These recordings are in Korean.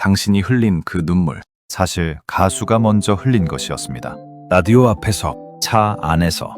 당신이 흘린 그 눈물, 사실 가수가 먼저 흘린 것이었습니다. 라디오 앞에서, 차 안에서,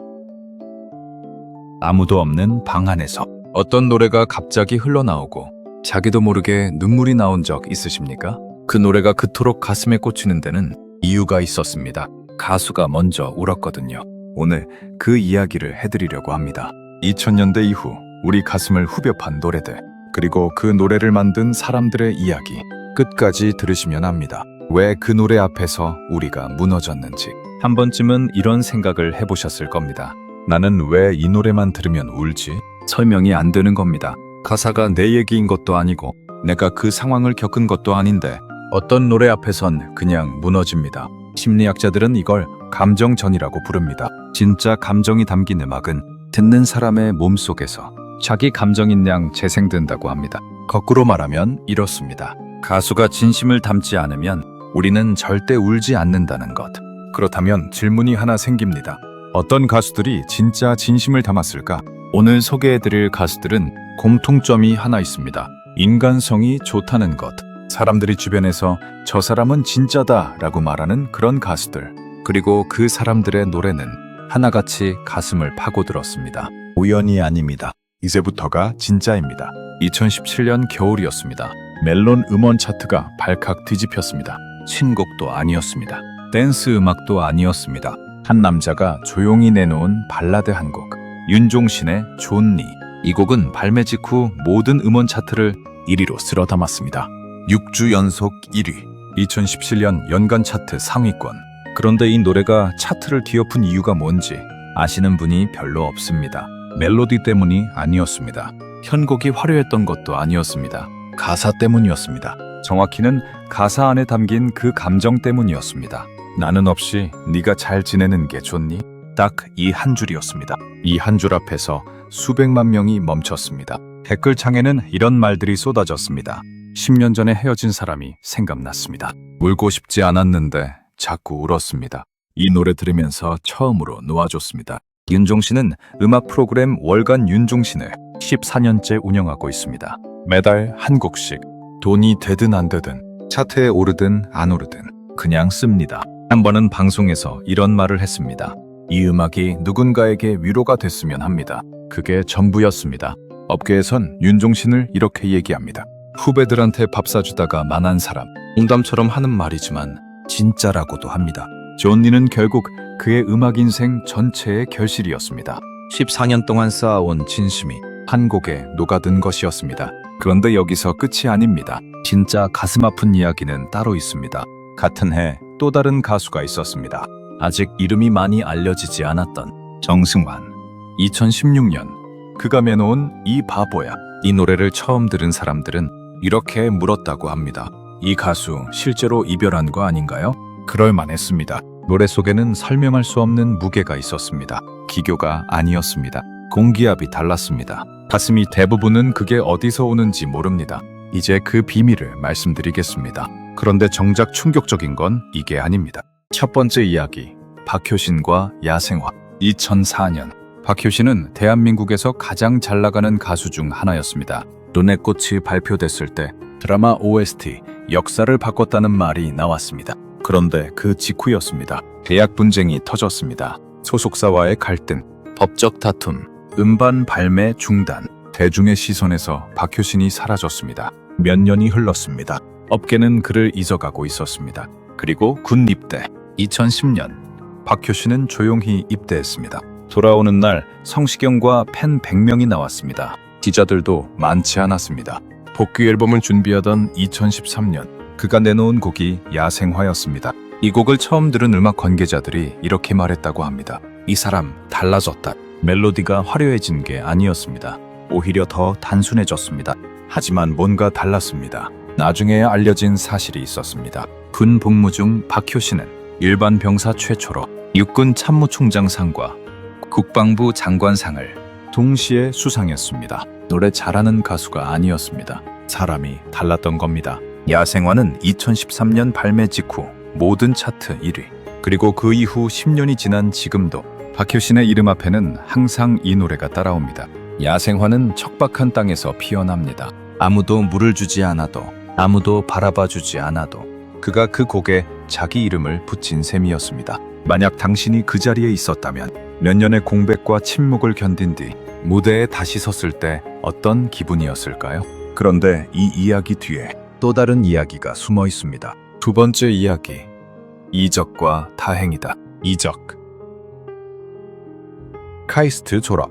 아무도 없는 방 안에서 어떤 노래가 갑자기 흘러나오고 자기도 모르게 눈물이 나온 적 있으십니까? 그 노래가 그토록 가슴에 꽂히는 데는 이유가 있었습니다. 가수가 먼저 울었거든요. 오늘 그 이야기를 해드리려고 합니다. 2000년대 이후 우리 가슴을 후벼 판 노래들, 그리고 그 노래를 만든 사람들의 이야기, 끝까지 들으시면 합니다. 왜 그 노래 앞에서 우리가 무너졌는지. 한 번쯤은 이런 생각을 해보셨을 겁니다. 나는 왜 이 노래만 들으면 울지? 설명이 안 되는 겁니다. 가사가 내 얘기인 것도 아니고 내가 그 상황을 겪은 것도 아닌데 어떤 노래 앞에선 그냥 무너집니다. 심리학자들은 이걸 감정전이라고 부릅니다. 진짜 감정이 담긴 음악은 듣는 사람의 몸속에서 자기 감정인 양 재생된다고 합니다. 거꾸로 말하면 이렇습니다. 가수가 진심을 담지 않으면 우리는 절대 울지 않는다는 것. 그렇다면 질문이 하나 생깁니다. 어떤 가수들이 진짜 진심을 담았을까? 오늘 소개해드릴 가수들은 공통점이 하나 있습니다. 인간성이 좋다는 것. 사람들이 주변에서 저 사람은 진짜다 라고 말하는 그런 가수들. 그리고 그 사람들의 노래는 하나같이 가슴을 파고들었습니다. 우연이 아닙니다. 이제부터가 진짜입니다. 2017년 겨울이었습니다. 멜론 음원 차트가 발칵 뒤집혔습니다. 신곡도 아니었습니다. 댄스 음악도 아니었습니다. 한 남자가 조용히 내놓은 발라드 한 곡. 윤종신의 존니. 이 곡은 발매 직후 모든 음원 차트를 1위로 쓸어 담았습니다. 6주 연속 1위. 2017년 연간 차트 상위권. 그런데 이 노래가 차트를 뒤엎은 이유가 뭔지 아시는 분이 별로 없습니다. 멜로디 때문이 아니었습니다. 편곡이 화려했던 것도 아니었습니다. 가사 때문이었습니다. 정확히는 가사 안에 담긴 그 감정 때문이었습니다. 나는 없이 네가 잘 지내는 게 좋니? 딱 이 한 줄이었습니다. 이 한 줄 앞에서 수백만 명이 멈췄습니다. 댓글창에는 이런 말들이 쏟아졌습니다. 10년 전에 헤어진 사람이 생각났습니다. 울고 싶지 않았는데 자꾸 울었습니다. 이 노래 들으면서 처음으로 놓아줬습니다. 윤종신은 음악 프로그램 월간 윤종신을 14년째 운영하고 있습니다. 매달 한 곡씩 돈이 되든 안 되든 차트에 오르든 안 오르든 그냥 씁니다. 한 번은 방송에서 이런 말을 했습니다. 이 음악이 누군가에게 위로가 됐으면 합니다. 그게 전부였습니다. 업계에선 윤종신을 이렇게 얘기합니다. 후배들한테 밥 사주다가 만난 사람. 농담처럼 하는 말이지만 진짜라고도 합니다. 존니는 결국 그의 음악 인생 전체의 결실이었습니다. 14년 동안 쌓아온 진심이 한 곡에 녹아든 것이었습니다. 그런데 여기서 끝이 아닙니다. 진짜 가슴 아픈 이야기는 따로 있습니다. 같은 해 또 다른 가수가 있었습니다. 아직 이름이 많이 알려지지 않았던 정승환. 2016년 그가 내놓은 이 바보야. 이 노래를 처음 들은 사람들은 이렇게 물었다고 합니다. 이 가수 실제로 이별한 거 아닌가요? 그럴 만했습니다. 노래 속에는 설명할 수 없는 무게가 있었습니다. 기교가 아니었습니다. 공기압이 달랐습니다. 가슴이 대부분은 그게 어디서 오는지 모릅니다. 이제 그 비밀을 말씀드리겠습니다. 그런데 정작 충격적인 건 이게 아닙니다. 첫 번째 이야기, 박효신과 야생화. 2004년 박효신은 대한민국에서 가장 잘 나가는 가수 중 하나였습니다. 눈의 꽃이 발표됐을 때 드라마 OST 역사를 바꿨다는 말이 나왔습니다. 그런데 그 직후였습니다. 계약 분쟁이 터졌습니다. 소속사와의 갈등, 법적 다툼, 음반 발매 중단. 대중의 시선에서 박효신이 사라졌습니다. 몇 년이 흘렀습니다. 업계는 그를 잊어가고 있었습니다. 그리고 군 입대. 2010년 박효신은 조용히 입대했습니다. 돌아오는 날 성시경과 팬 100명이 나왔습니다. 기자들도 많지 않았습니다. 복귀 앨범을 준비하던 2013년 그가 내놓은 곡이 야생화였습니다. 이 곡을 처음 들은 음악 관계자들이 이렇게 말했다고 합니다. 이 사람 달라졌다. 멜로디가 화려해진 게 아니었습니다. 오히려 더 단순해졌습니다. 하지만 뭔가 달랐습니다. 나중에 알려진 사실이 있었습니다. 군 복무 중 박효신은 일반 병사 최초로 육군 참모총장상과 국방부 장관상을 동시에 수상했습니다. 노래 잘하는 가수가 아니었습니다. 사람이 달랐던 겁니다. 야생화는 2013년 발매 직후 모든 차트 1위. 그리고 그 이후 10년이 지난 지금도 박효신의 이름 앞에는 항상 이 노래가 따라옵니다. 야생화는 척박한 땅에서 피어납니다. 아무도 물을 주지 않아도 아무도 바라봐주지 않아도 그가 그 곡에 자기 이름을 붙인 셈이었습니다. 만약 당신이 그 자리에 있었다면 몇 년의 공백과 침묵을 견딘 뒤 무대에 다시 섰을 때 어떤 기분이었을까요? 그런데 이 이야기 뒤에 또 다른 이야기가 숨어 있습니다. 두 번째 이야기, 이적과 다행이다. 이적. 카이스트 졸업.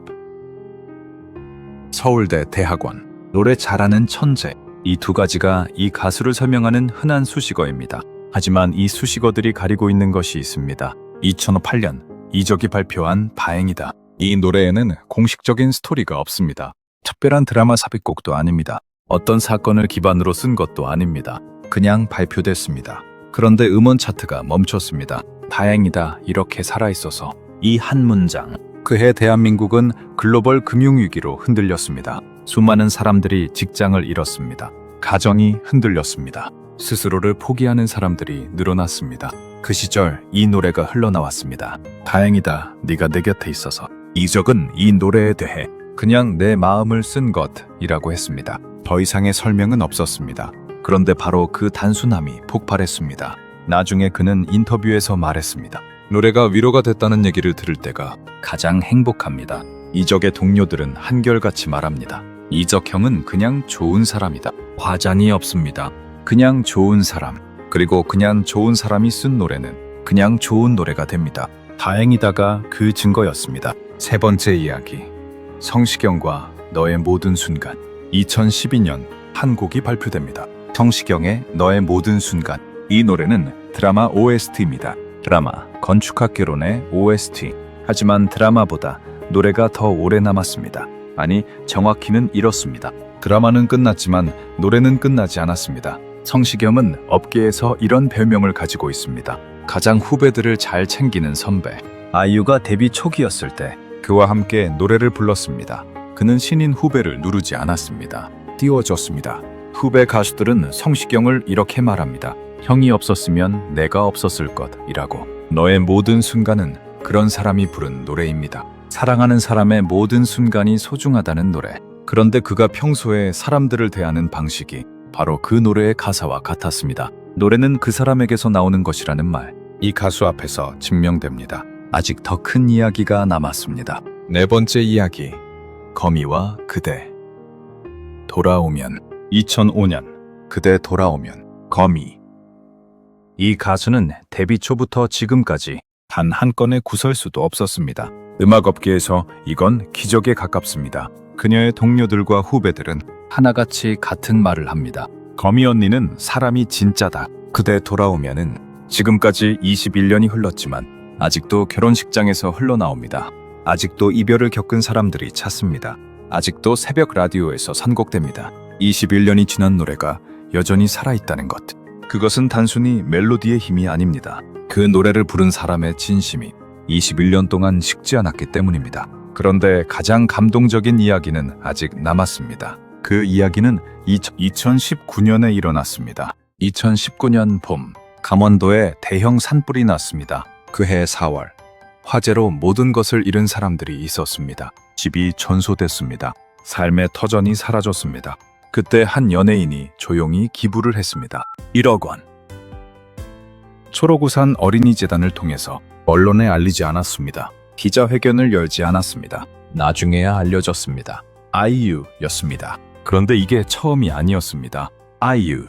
서울대 대학원. 노래 잘하는 천재. 이 두 가지가 이 가수를 설명하는 흔한 수식어입니다. 하지만 이 수식어들이 가리고 있는 것이 있습니다. 2008년 이적이 발표한 다행이다. 이 노래에는 공식적인 스토리가 없습니다. 특별한 드라마 삽입곡도 아닙니다. 어떤 사건을 기반으로 쓴 것도 아닙니다. 그냥 발표됐습니다. 그런데 음원 차트가 멈췄습니다. 다행이다, 이렇게 살아있어서. 이 한 문장. 그해 대한민국은 글로벌 금융위기로 흔들렸습니다. 수많은 사람들이 직장을 잃었습니다. 가정이 흔들렸습니다. 스스로를 포기하는 사람들이 늘어났습니다. 그 시절 이 노래가 흘러나왔습니다. 다행이다, 네가 내 곁에 있어서. 이적은 이 노래에 대해 그냥 내 마음을 쓴 것이라고 했습니다. 더 이상의 설명은 없었습니다. 그런데 바로 그 단순함이 폭발했습니다. 나중에 그는 인터뷰에서 말했습니다. 노래가 위로가 됐다는 얘기를 들을 때가 가장 행복합니다. 이적의 동료들은 한결같이 말합니다. 이적 형은 그냥 좋은 사람이다. 화잔이 없습니다. 그냥 좋은 사람. 그리고 그냥 좋은 사람이 쓴 노래는 그냥 좋은 노래가 됩니다. 다행이다가 그 증거였습니다. 세 번째 이야기, 성시경과 너의 모든 순간. 2012년 한 곡이 발표됩니다. 성시경의 너의 모든 순간. 이 노래는 드라마 OST입니다. 드라마 건축학개론의 OST. 하지만 드라마보다 노래가 더 오래 남았습니다. 아니, 정확히는 이렇습니다. 드라마는 끝났지만 노래는 끝나지 않았습니다. 성시경은 업계에서 이런 별명을 가지고 있습니다. 가장 후배들을 잘 챙기는 선배. 아이유가 데뷔 초기였을 때 그와 함께 노래를 불렀습니다. 그는 신인 후배를 누르지 않았습니다. 띄워줬습니다. 후배 가수들은 성시경을 이렇게 말합니다. 형이 없었으면 내가 없었을 것이라고. 너의 모든 순간은 그런 사람이 부른 노래입니다. 사랑하는 사람의 모든 순간이 소중하다는 노래. 그런데 그가 평소에 사람들을 대하는 방식이 바로 그 노래의 가사와 같았습니다. 노래는 그 사람에게서 나오는 것이라는 말. 이 가수 앞에서 증명됩니다. 아직 더 큰 이야기가 남았습니다. 네 번째 이야기, 거미와 그대. 돌아오면. 2005년 그대 돌아오면. 거미. 이 가수는 데뷔 초부터 지금까지 단 한 건의 구설수도 없었습니다. 음악업계에서 이건 기적에 가깝습니다. 그녀의 동료들과 후배들은 하나같이 같은 말을 합니다. 거미 언니는 사람이 진짜다. 그대 돌아오면은. 지금까지 21년이 흘렀지만 아직도 결혼식장에서 흘러나옵니다. 아직도 이별을 겪은 사람들이 찾습니다. 아직도 새벽 라디오에서 선곡됩니다. 21년이 지난 노래가 여전히 살아있다는 것. 그것은 단순히 멜로디의 힘이 아닙니다. 그 노래를 부른 사람의 진심이 21년 동안 식지 않았기 때문입니다. 그런데 가장 감동적인 이야기는 아직 남았습니다. 그 이야기는 2019년에 일어났습니다. 2019년 봄, 강원도에 대형 산불이 났습니다. 그해 4월, 화재로 모든 것을 잃은 사람들이 있었습니다. 집이 전소됐습니다. 삶의 터전이 사라졌습니다. 그때 한 연예인이 조용히 기부를 했습니다. 1억 원. 초록우산 어린이재단을 통해서 언론에 알리지 않았습니다. 기자회견을 열지 않았습니다. 나중에야 알려졌습니다. 아이유였습니다. 그런데 이게 처음이 아니었습니다. 아이유.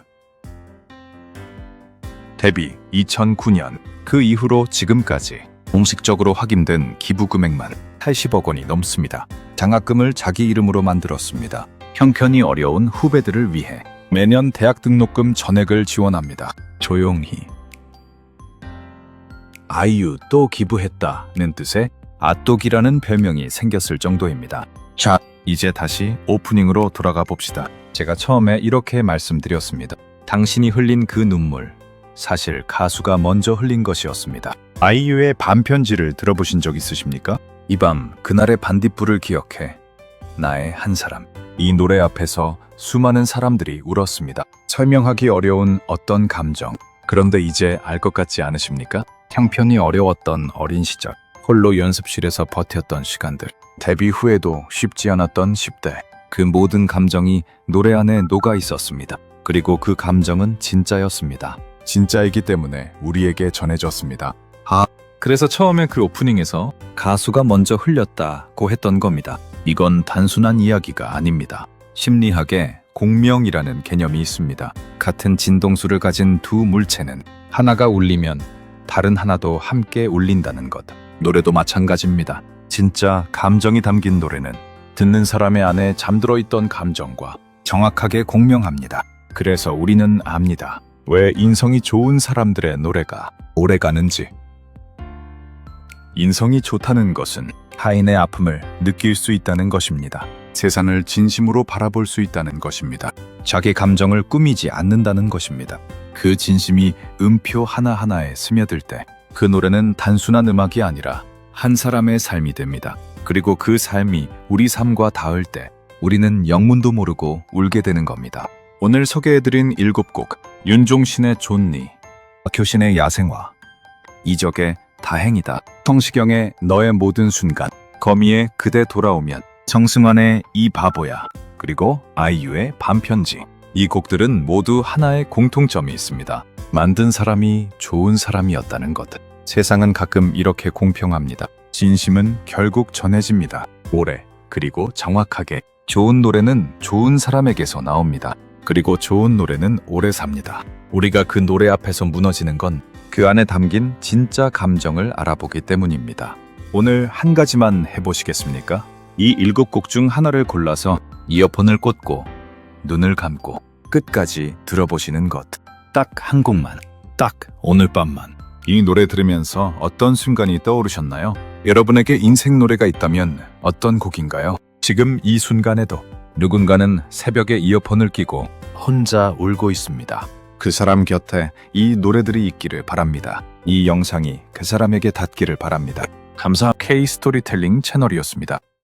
데뷔 2009년. 그 이후로 지금까지 공식적으로 확인된 기부 금액만 80억 원이 넘습니다. 장학금을 자기 이름으로 만들었습니다. 형편이 어려운 후배들을 위해 매년 대학 등록금 전액을 지원합니다. 조용히. 아이유 또 기부했다는 뜻의 아똑이라는 별명이 생겼을 정도입니다. 자, 이제 다시 오프닝으로 돌아가 봅시다. 제가 처음에 이렇게 말씀드렸습니다. 당신이 흘린 그 눈물, 사실 가수가 먼저 흘린 것이었습니다. 아이유의 반편지를 들어보신 적 있으십니까? 이 밤 그날의 반딧불을 기억해. 나의 한 사람. 이 노래 앞에서 수많은 사람들이 울었습니다. 설명하기 어려운 어떤 감정. 그런데 이제 알 것 같지 않으십니까? 형편이 어려웠던 어린 시절, 홀로 연습실에서 버텼던 시간들, 데뷔 후에도 쉽지 않았던 10대, 그 모든 감정이 노래 안에 녹아 있었습니다. 그리고 그 감정은 진짜였습니다. 진짜이기 때문에 우리에게 전해졌습니다. 그래서 처음에 그 오프닝에서 가수가 먼저 흘렸다고 했던 겁니다. 이건 단순한 이야기가 아닙니다. 심리학에 공명이라는 개념이 있습니다. 같은 진동수를 가진 두 물체는 하나가 울리면 다른 하나도 함께 울린다는 것. 노래도 마찬가지입니다. 진짜 감정이 담긴 노래는 듣는 사람의 안에 잠들어 있던 감정과 정확하게 공명합니다. 그래서 우리는 압니다. 왜 인성이 좋은 사람들의 노래가 오래 가는지. 인성이 좋다는 것은 타인의 아픔을 느낄 수 있다는 것입니다. 세상을 진심으로 바라볼 수 있다는 것입니다. 자기 감정을 꾸미지 않는다는 것입니다. 그 진심이 음표 하나하나에 스며들 때 그 노래는 단순한 음악이 아니라 한 사람의 삶이 됩니다. 그리고 그 삶이 우리 삶과 닿을 때 우리는 영문도 모르고 울게 되는 겁니다. 오늘 소개해드린 7곡, 윤종신의 존니, 박효신의 야생화, 이적의 다행이다, 성시경의 너의 모든 순간, 거미의 그대 돌아오면, 정승환의 이 바보야, 그리고 아이유의 밤편지. 이 곡들은 모두 하나의 공통점이 있습니다. 만든 사람이 좋은 사람이었다는 것. 세상은 가끔 이렇게 공평합니다. 진심은 결국 전해집니다. 오래, 그리고 정확하게. 좋은 노래는 좋은 사람에게서 나옵니다. 그리고 좋은 노래는 오래 삽니다. 우리가 그 노래 앞에서 무너지는 건 그 안에 담긴 진짜 감정을 알아보기 때문입니다. 오늘 한 가지만 해보시겠습니까? 이 7곡 중 하나를 골라서 이어폰을 꽂고 눈을 감고 끝까지 들어보시는 것. 딱 한 곡만, 딱 오늘 밤만. 이 노래 들으면서 어떤 순간이 떠오르셨나요? 여러분에게 인생 노래가 있다면 어떤 곡인가요? 지금 이 순간에도 누군가는 새벽에 이어폰을 끼고 혼자 울고 있습니다. 그 사람 곁에 이 노래들이 있기를 바랍니다. 이 영상이 그 사람에게 닿기를 바랍니다. 감사 K 스토리텔링 채널이었습니다.